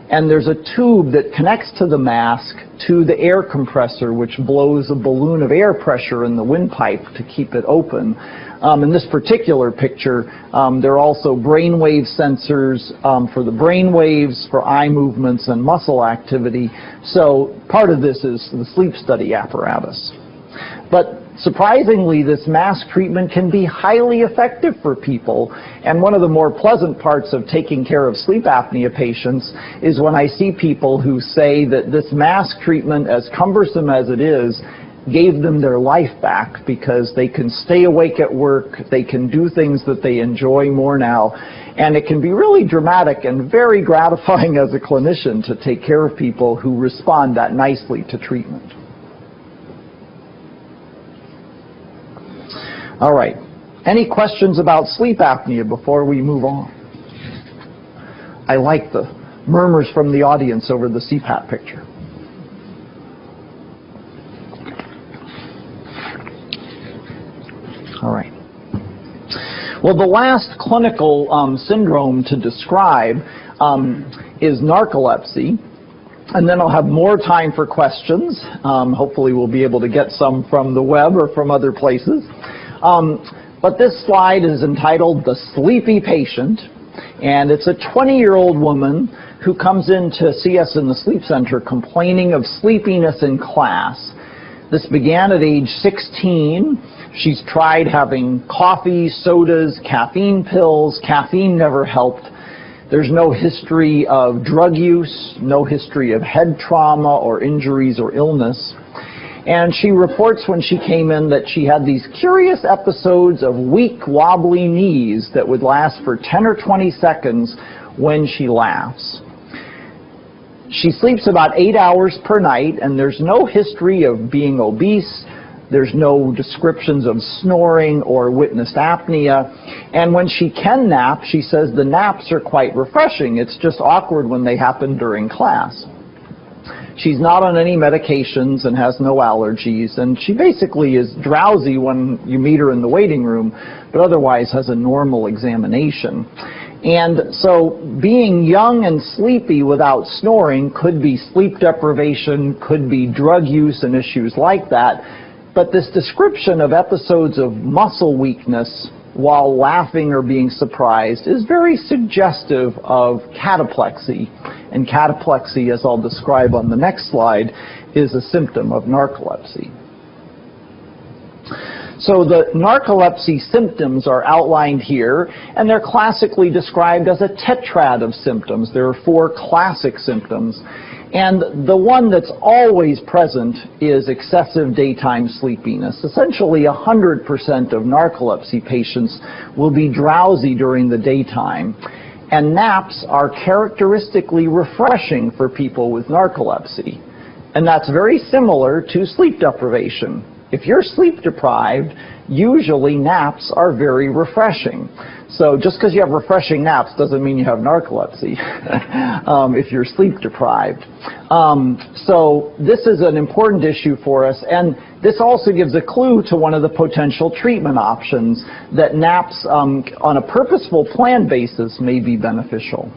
And there's a tube that connects to the mask to the air compressor, which blows a balloon of air pressure in the windpipe to keep it open. In this particular picture, there are also brainwave sensors for the brain waves, for eye movements and muscle activity. So part of this is the sleep study apparatus. But surprisingly, this mask treatment can be highly effective for people. And one of the more pleasant parts of taking care of sleep apnea patients is when I see people who say that this mask treatment, as cumbersome as it is, gave them their life back because they can stay awake at work, they can do things that they enjoy more now, and it can be really dramatic and very gratifying as a clinician to take care of people who respond that nicely to treatment. All right. Any questions about sleep apnea before we move on? I like the murmurs from the audience over the CPAP picture. All right. Well, the last clinical syndrome to describe is narcolepsy. And then I'll have more time for questions. Hopefully we'll be able to get some from the web or from other places. But this slide is entitled The Sleepy Patient. And it's a 20-year-old woman who comes in to see us in the sleep center complaining of sleepiness in class. This began at age 16. She's tried having coffee, sodas, caffeine pills. Caffeine never helped. There's no history of drug use, no history of head trauma or injuries or illness. And she reports when she came in that she had these curious episodes of weak, wobbly knees that would last for 10 or 20 seconds when she laughs. She sleeps about 8 hours per night, and there's no history of being obese. There's no descriptions of snoring or witnessed apnea. And when she can nap, she says the naps are quite refreshing. It's just awkward when they happen during class. She's not on any medications and has no allergies, and she basically is drowsy when you meet her in the waiting room, but otherwise has a normal examination. And so being young and sleepy without snoring could be sleep deprivation, could be drug use and issues like that. But this description of episodes of muscle weakness while laughing or being surprised is very suggestive of cataplexy. And cataplexy, as I'll describe on the next slide, is a symptom of narcolepsy. So the narcolepsy symptoms are outlined here, and they're classically described as a tetrad of symptoms. There are 4 classic symptoms. And the one that's always present is excessive daytime sleepiness. Essentially 100% of narcolepsy patients will be drowsy during the daytime. And naps are characteristically refreshing for people with narcolepsy. And that's very similar to sleep deprivation. If you're sleep deprived, usually naps are very refreshing. So just because you have refreshing naps doesn't mean you have narcolepsy if you're sleep deprived. So this is an important issue for us, and this also gives a clue to one of the potential treatment options, that naps on a purposeful plan basis may be beneficial.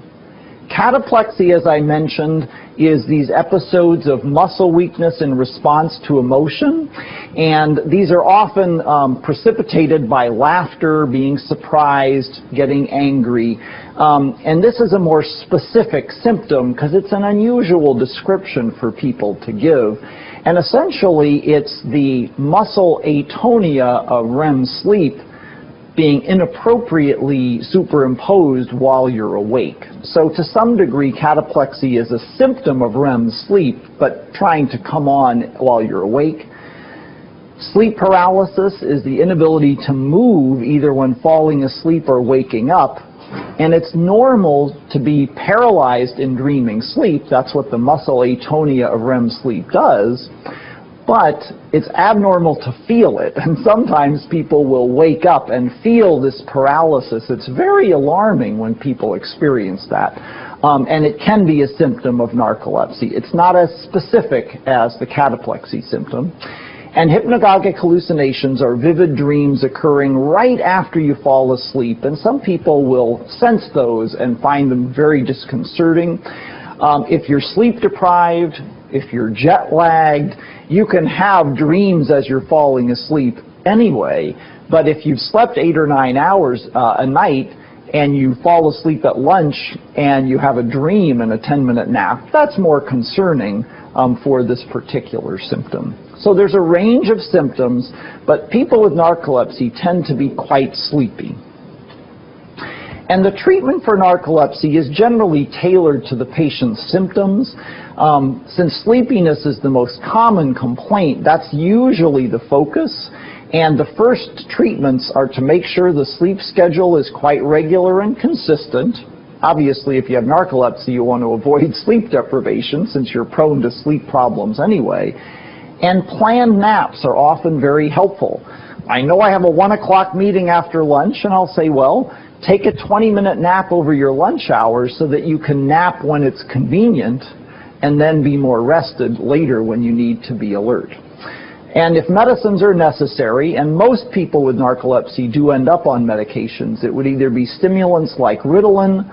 Cataplexy, as I mentioned, is these episodes of muscle weakness in response to emotion, and these are often precipitated by laughter, being surprised, getting angry. And this is a more specific symptom because it's an unusual description for people to give. And essentially, it's the muscle atonia of REM sleep being inappropriately superimposed while you're awake. So to some degree, cataplexy is a symptom of REM sleep, but trying to come on while you're awake. Sleep paralysis is the inability to move either when falling asleep or waking up. And it's normal to be paralyzed in dreaming sleep. That's what the muscle atonia of REM sleep does. But it's abnormal to feel it, and sometimes people will wake up and feel this paralysis. It's very alarming when people experience that, and it can be a symptom of narcolepsy. It's not as specific as the cataplexy symptom. And hypnagogic hallucinations are vivid dreams occurring right after you fall asleep, and some people will sense those and find them very disconcerting. If you're sleep deprived, if you're jet lagged, you can have dreams as you're falling asleep anyway, but if you've slept 8 or 9 hours a night and you fall asleep at lunch and you have a dream and a 10-minute nap, that's more concerning for this particular symptom. So there's a range of symptoms, but people with narcolepsy tend to be quite sleepy. And the treatment for narcolepsy is generally tailored to the patient's symptoms. Since sleepiness is the most common complaint, that's usually the focus. And the first treatments are to make sure the sleep schedule is quite regular and consistent. Obviously, if you have narcolepsy, you want to avoid sleep deprivation since you're prone to sleep problems anyway. And planned naps are often very helpful. I know I have a 1 o'clock meeting after lunch, and I'll say, well, take a 20-minute nap over your lunch hour so that you can nap when it's convenient and then be more rested later when you need to be alert. And if medicines are necessary, and most people with narcolepsy do end up on medications, it would either be stimulants like Ritalin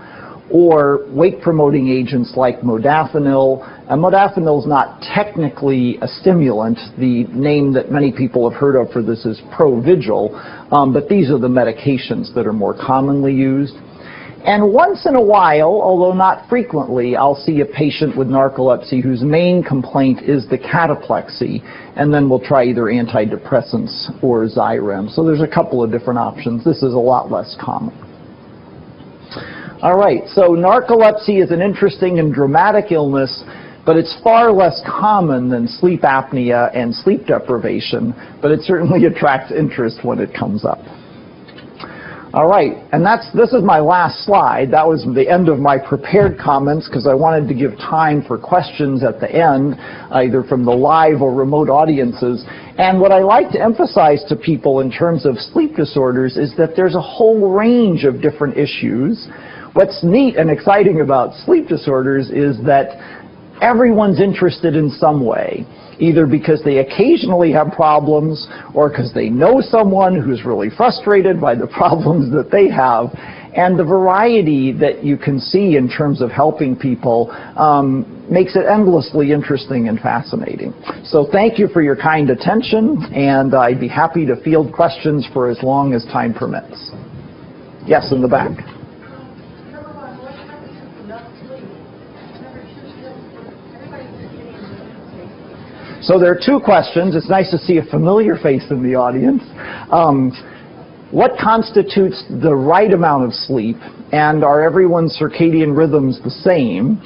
or wake-promoting agents like modafinil. And modafinil is not technically a stimulant. The name that many people have heard of for this is Provigil, but these are the medications that are more commonly used. And once in a while, although not frequently, I'll see a patient with narcolepsy whose main complaint is the cataplexy, and then we'll try either antidepressants or Xyrem. So there's a couple of different options. This is a lot less common. All right, so narcolepsy is an interesting and dramatic illness, but it's far less common than sleep apnea and sleep deprivation, but it certainly attracts interest when it comes up. All right, and this is my last slide. That was the end of my prepared comments because I wanted to give time for questions at the end, either from the live or remote audiences. And what I like to emphasize to people in terms of sleep disorders is that there's a whole range of different issues. What's neat and exciting about sleep disorders is that everyone's interested in some way, either because they occasionally have problems or because they know someone who's really frustrated by the problems that they have. And the variety that you can see in terms of helping people makes it endlessly interesting and fascinating. So thank you for your kind attention, and I'd be happy to field questions for as long as time permits. Yes, in the back. So there are two questions. It's nice to see a familiar face in the audience. What constitutes the right amount of sleep, and are everyone's circadian rhythms the same?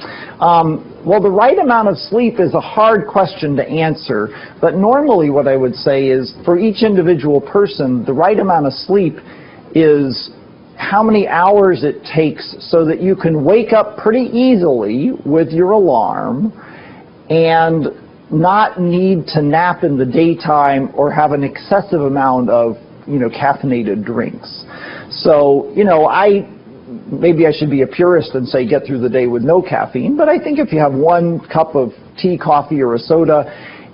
Well, the right amount of sleep is a hard question to answer, but normally what I would say is for each individual person, the right amount of sleep is how many hours it takes so that you can wake up pretty easily with your alarm and not need to nap in the daytime or have an excessive amount of, caffeinated drinks. So, maybe I should be a purist and say get through the day with no caffeine, but I think if you have 1 cup of tea, coffee, or a soda,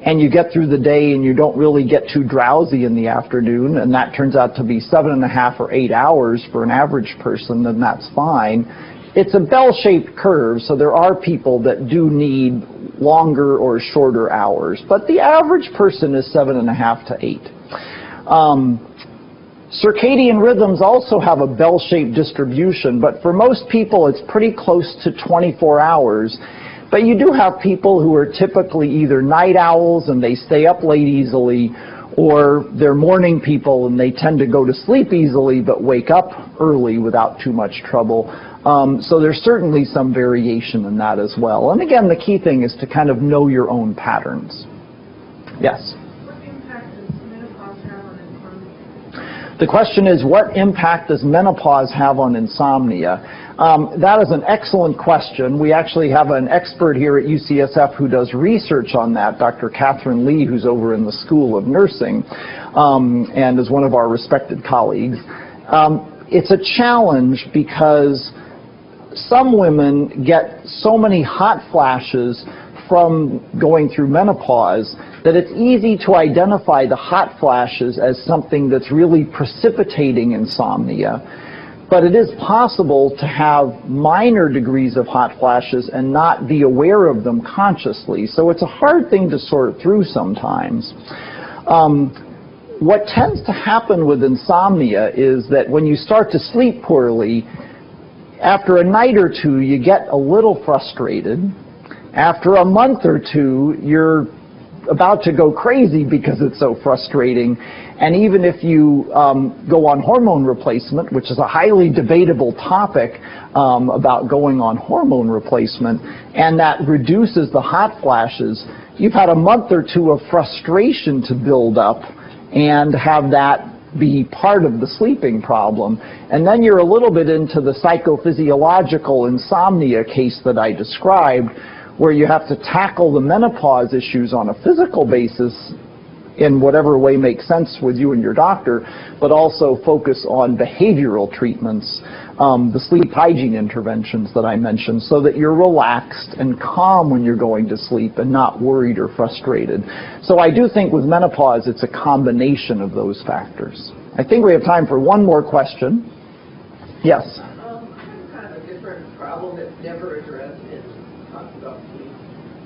and you get through the day and you don't really get too drowsy in the afternoon, and that turns out to be 7.5 or 8 hours for an average person, then that's fine. It's a bell-shaped curve, so there are people that do need longer or shorter hours, but the average person is 7.5 to 8. Circadian rhythms also have a bell-shaped distribution, but for most people it's pretty close to 24 hours. But you do have people who are typically either night owls and they stay up late easily, or they're morning people and they tend to go to sleep easily but wake up early without too much trouble. So there's certainly some variation in that as well. And again, the key thing is to kind of know your own patterns. Yes? What impact does menopause have on insomnia? The question is, what impact does menopause have on insomnia? That is an excellent question. We actually have an expert here at UCSF who does research on that, Dr. Catherine Lee, who's over in the School of Nursing, and is one of our respected colleagues. It's a challenge because some women get so many hot flashes from going through menopause that it's easy to identify the hot flashes as something that's really precipitating insomnia. But it is possible to have minor degrees of hot flashes and not be aware of them consciously. So it's a hard thing to sort through sometimes. What tends to happen with insomnia is that when you start to sleep poorly, after a night or two, you get a little frustrated. After a month or two, you're about to go crazy because it's so frustrating. And even if you go on hormone replacement, which is a highly debatable topic about going on hormone replacement, and that reduces the hot flashes, you've had a month or two of frustration to build up and have that be part of the sleeping problem. And then you're a little bit into the psychophysiological insomnia case that I described, where you have to tackle the menopause issues on a physical basis in whatever way makes sense with you and your doctor, but also focus on behavioral treatments, the sleep hygiene interventions that I mentioned, so that you're relaxed and calm when you're going to sleep and not worried or frustrated. So I do think with menopause it's a combination of those factors. I think we have time for one more question. Yes? Kind of a different problem that's never addressed in talking about sleep.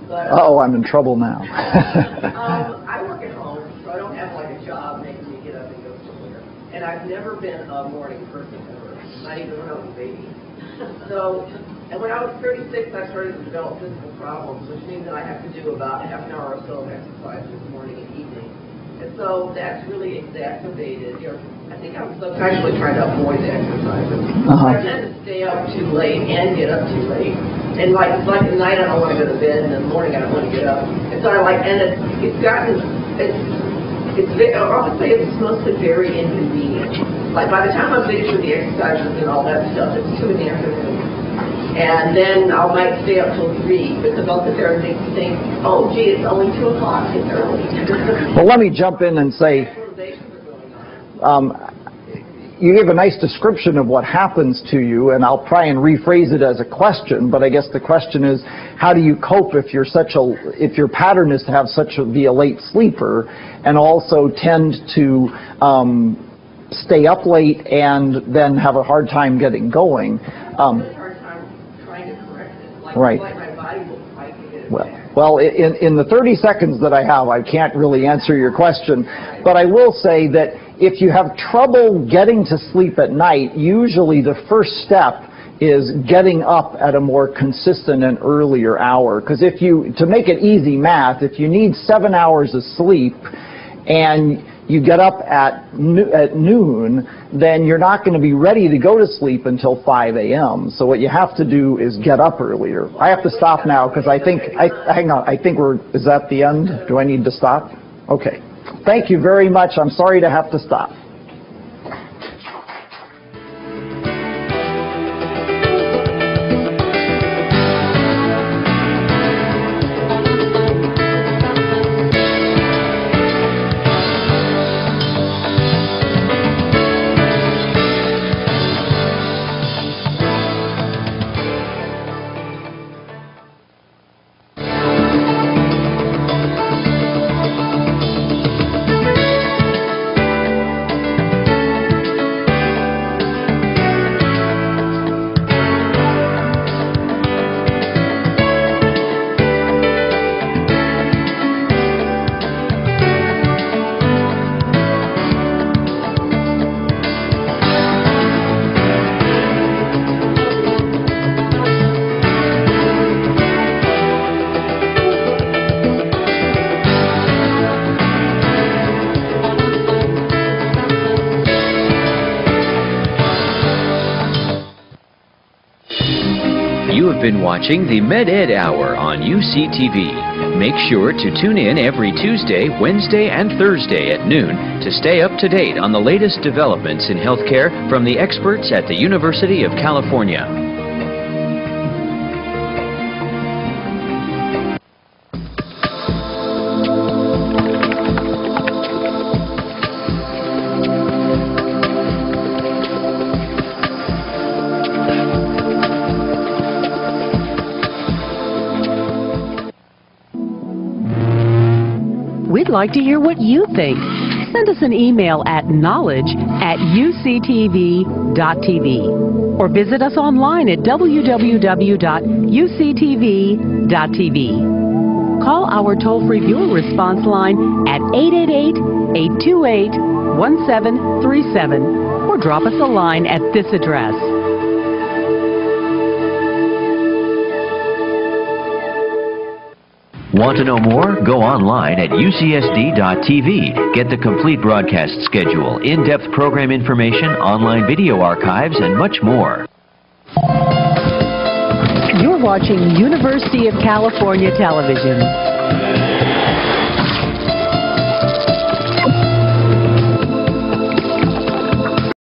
But, Oh, I'm in trouble now. I work at home, so I don't have like a job making me get up and go somewhere. And I've never been a morning person ever, not even when I was a baby. So, and when I was 36, I started to develop physical problems, which means that I have to do about half an hour or so of exercise this morning and evening. And so that's really exacerbated. I think I'm subconsciously trying to avoid the exercises. I tend to stay up too late and get up too late. And like at night I don't want to go to bed, and in the morning I don't want to get up. And so I would say it's mostly very inconvenient. Like by the time I'm finished with the exercises and all that stuff, it's 2 in the afternoon. And then I might stay up till 3 because I'll sit there and think, oh gee, it's only 2 o'clock, it's early. Well, let me jump in and say, you gave a nice description of what happens to you, and I'll try and rephrase it as a question, but I guess the question is, how do you cope if your pattern is to be a late sleeper and also tend to stay up late and then have a hard time getting going? Hard time trying to correct it. Right. Like my body will fight to get it back. Well, in the 30 seconds that I have, I can't really answer your question, but I will say that if you have trouble getting to sleep at night, usually the first step is getting up at a more consistent and earlier hour. Because to make it easy math, if you need 7 hours of sleep and you get up at noon, then you're not going to be ready to go to sleep until 5 a.m. So what you have to do is get up earlier. I have to stop now because hang on, is that the end? Do I need to stop? Okay. Thank you very much. I'm sorry to have to stop. You have been watching the MedEd Hour on UCTV. Make sure to tune in every Tuesday, Wednesday, and Thursday at noon to stay up to date on the latest developments in healthcare from the experts at the University of California. We'd like to hear what you think. Send us an email at knowledge@uctv.tv or visit us online at www.uctv.tv. Call our toll-free viewer response line at 888-828-1737 or drop us a line at this address. Want to know more? Go online at ucsd.tv. Get the complete broadcast schedule, in-depth program information, online video archives, and much more. You're watching University of California Television.